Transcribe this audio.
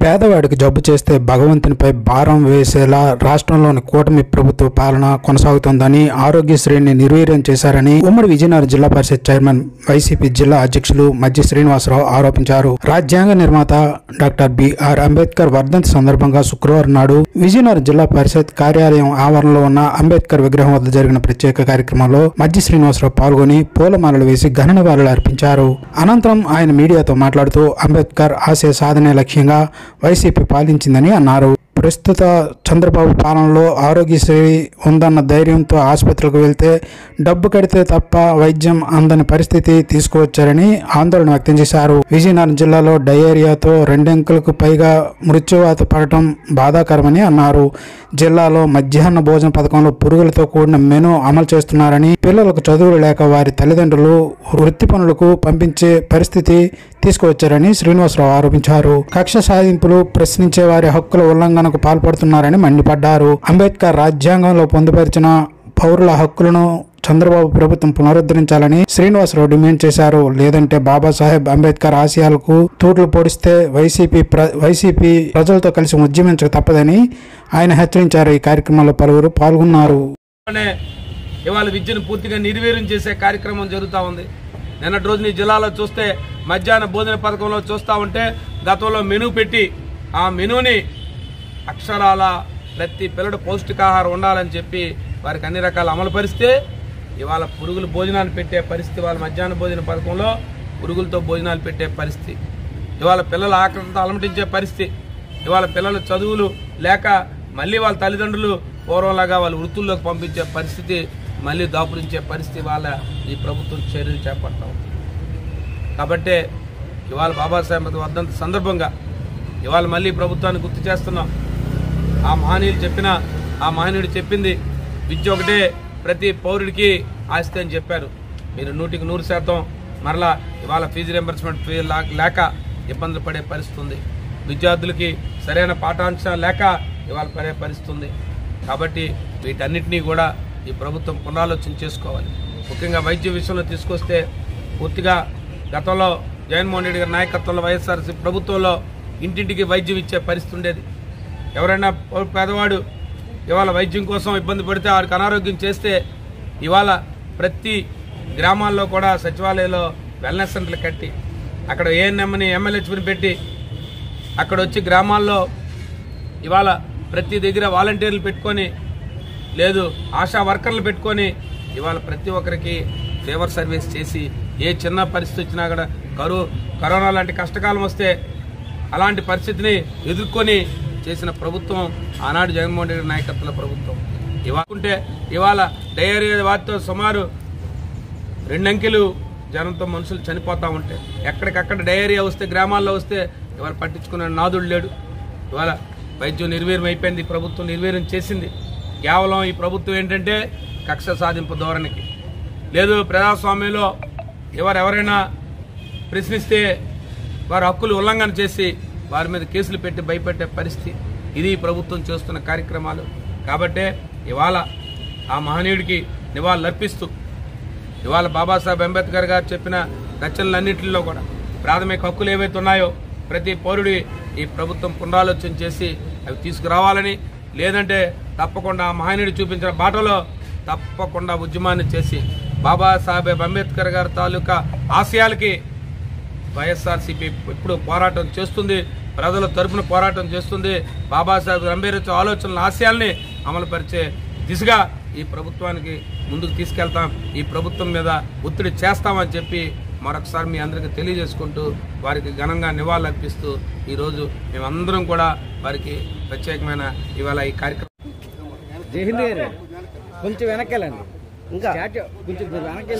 పేదవాడికి జబ్బు చేస్తే భగవంతునిపై భారం వేసేలా రాష్ట్రంలోని కూటమి ప్రభుత్వ పాలన కొనసాగుతోందని, ఆరోగ్యశ్రీని నిర్వీర్యం చేశారని ఉమ్మడి విజయనగరం జిల్లా పరిషత్ చైర్మన్, వైసీపీ జిల్లా అధ్యక్షులు మజ్జి శ్రీనివాసరావు ఆరోపించారు. రాజ్యాంగ నిర్మాత డాక్టర్ బిఆర్ అంబేద్కర్ వర్ధంతి సందర్భంగా శుక్రవారం నాడు విజయనగరం జిల్లా పరిషత్ కార్యాలయం ఆవరణలో ఉన్న అంబేద్కర్ విగ్రహం వద్ద జరిగిన ప్రత్యేక కార్యక్రమంలో మజ్జి శ్రీనివాసరావు పాల్గొని పూలమాలలు వేసి ఘన నివాళులు అర్పించారు. అనంతరం ఆయన మీడియాతో మాట్లాడుతూ అంబేద్కర్ ఆశయ సాధనే లక్ష్యంగా వైసీపీ పాలించిందని అన్నారు. ప్రస్తుత చంద్రబాబు పాలనలో ఆరోగ్యశ్రీ ఉందన్న ధైర్యంతో ఆసుపత్రికి వెళ్తే డబ్బు కడితే తప్ప వైద్యం అందని పరిస్థితి తీసుకువచ్చారని ఆందోళన వ్యక్తం చేశారు. విజయనగరం జిల్లాలో డయేరియాతో 2 అంకెలకు పైగా మృత్యువాత పడటం బాధాకరమని అన్నారు. జిల్లాలో మధ్యాహ్న భోజన పథకంలో పురుగులతో కూడిన మెనూ అమలు చేస్తున్నారని, పిల్లలకు చదువులు లేక వారి తల్లిదండ్రులు వృత్తి పనులకు పంపించే పరిస్థితి తీసుకువచ్చారని శ్రీనివాసరావు ఆరోపించారు. కక్ష సాధింపులు, ప్రశ్నించే వారి హక్కుల ఉల్లంఘనకు పాల్పడుతున్నారని మండిపడ్డారు. అంబేద్కర్ రాజ్యాంగంలో పొందుపరిచిన పౌరుల హక్కులను చంద్రబాబు ప్రభుత్వం పునరుద్ధరించాలని శ్రీనివాసరావు డిమాండ్ చేశారు. లేదంటే బాబాసాహెబ్ అంబేద్కర్ ఆశయాలకు తూట్లు పొడిస్తే వైసీపీ ప్రజలతో కలిసి ఉద్యమించక తప్పదని ఆయన హెచ్చరించారు. ఈ కార్యక్రమంలో పలువురు పాల్గొన్నారు. ఇవాళ విద్యను పూర్తిగా నిర్వీర్యం చేసే కార్యక్రమం జరుగుతూ ఉంది. నిన్నటి రోజున ఈ జిల్లాలో చూస్తే మధ్యాహ్న భోజన పథకంలో చూస్తూ ఉంటే గతంలో మెనూ పెట్టి ఆ మెనూని అక్షరాల ప్రతి పిల్లడు పౌష్టికాహారం ఉండాలని చెప్పి వారికి అన్ని రకాల అమలు పరిస్తే ఇవాళ పురుగులు భోజనాలు పెట్టే పరిస్థితి, వాళ్ళ మధ్యాహ్న భోజన పథకంలో పురుగులతో భోజనాలు పెట్టే పరిస్థితి, ఇవాళ పిల్లల ఆకలితో అలమటించే పరిస్థితి, ఇవాళ పిల్లల చదువులు లేక మళ్ళీ వాళ్ళ తల్లిదండ్రులు పూర్వంలాగా వాళ్ళ వృత్తుల్లోకి పంపించే పరిస్థితి, మళ్ళీ దాపురించే పరిస్థితి వాళ్ళ ఈ ప్రభుత్వం చర్యలు చేపడతాం. కాబట్టి ఇవాళ బాబాసాహెబ్ వర్ధంతి సందర్భంగా ఇవాళ మళ్ళీ ప్రభుత్వాన్ని గుర్తు చేస్తున్నాం. ఆ మహనీయుడు చెప్పింది విద్య ఒకటే ప్రతి పౌరుడికి ఆస్తి అని చెప్పారు. మీరు 100% మరలా ఇవాళ ఫీజు రియంబర్స్మెంట్ లేక ఇబ్బందులు పడే పరిస్థితి ఉంది. విద్యార్థులకి సరైన పాఠాంశాలు లేక ఇవాళ పడే పరిస్థితి ఉంది. కాబట్టి వీటన్నిటినీ కూడా ఈ ప్రభుత్వం పునరాలోచన చేసుకోవాలి. ముఖ్యంగా వైద్య విషయంలో తీసుకొస్తే పూర్తిగా గతంలో జగన్మోహన్ రెడ్డి గారి నాయకత్వంలో వైఎస్ఆర్సీ ప్రభుత్వంలో ఇంటింటికి వైద్యం ఇచ్చే పరిస్థితి ఉండేది. ఎవరైనా పేదవాడు ఇవాళ వైద్యం కోసం ఇబ్బంది పడితే వారికి అనారోగ్యం చేస్తే ఇవాళ ప్రతి గ్రామాల్లో కూడా సచివాలయంలో వెల్నెస్ సెంటర్లు కట్టి అక్కడ ఏఎన్ఎంని ఎమ్మెల్యేని పెట్టి అక్కడ వచ్చి గ్రామాల్లో ఇవాళ ప్రతి దగ్గర వాలంటీర్లు పెట్టుకొని లేదు ఆశా వర్కర్లు పెట్టుకొని ఇవాళ ప్రతి ఒక్కరికి ఫేవర్ సర్వీస్ చేసి ఏ చిన్న పరిస్థితి వచ్చినా కూడా కరోనా లాంటి కష్టకాలం వస్తే అలాంటి పరిస్థితిని ఎదుర్కొని చేసిన ప్రభుత్వం ఆనాడు జగన్మోహన్ రెడ్డి నాయకత్వంలో ప్రభుత్వం. ఇవాళ డయేరియా వాటితో సుమారు 2 అంకెలు జనంతో మనుషులు చనిపోతూ ఉంటే ఎక్కడికక్కడ డయేరియా వస్తే గ్రామాల్లో వస్తే ఇవాళ పట్టించుకునే నాదుడు లేడు. ఇవాళ వైద్యం నిర్వీర్యం అయిపోయింది. ప్రభుత్వం నిర్వీర్యం చేసింది. కేవలం ఈ ప్రభుత్వం ఏంటంటే కక్ష సాధింపు ధోరణికి లేదు. ప్రజాస్వామ్యంలో ఎవరైనా ప్రశ్నిస్తే వారి హక్కులు ఉల్లంఘన చేసి వారి మీద కేసులు పెట్టి భయపెట్టే పరిస్థితి, ఇది ప్రభుత్వం చేస్తున్న కార్యక్రమాలు. కాబట్టే ఇవాళ ఆ మహనీయుడికి నివాళులు అర్పిస్తూ ఇవాళ బాబాసాహెబ్ అంబేద్కర్ గారు చెప్పిన రచనలన్నింటిలో కూడా ప్రాథమిక హక్కులు ఏవైతే ఉన్నాయో ప్రతి పౌరుడి ఈ ప్రభుత్వం పునరాలోచన చేసి అవి తీసుకురావాలని, లేదంటే తప్పకుండా ఆ మహనీయుడు చూపించిన బాటలో తప్పకుండా ఉద్యమాన్ని చేసి బాబాసాహెబ్ అంబేద్కర్ గారి తాలూకా ఆశయాలకి వైఎస్ఆర్సీపీ ఇప్పుడు పోరాటం చేస్తుంది. ప్రజల తరపున పోరాటం చేస్తుంది. బాబాసాహెబ్ అంబేద్కర్ ఆలోచనల ఆశయాల్ని అమలుపరిచే దిశగా ఈ ప్రభుత్వానికి ముందుకు తీసుకెళ్తాం. ఈ ప్రభుత్వం మీద ఒత్తిడి చేస్తామని చెప్పి మరొకసారి మీ అందరికీ తెలియజేసుకుంటూ వారికి ఘనంగా నివాళులు అర్పిస్తూ ఈరోజు మేమందరం కూడా వారికి ప్రత్యేకమైన ఇవాళ ఈ కార్యక్రమం కొంచెం వెనక్కెళ్ళండి, ఇంకా కొంచెం వెనక్కి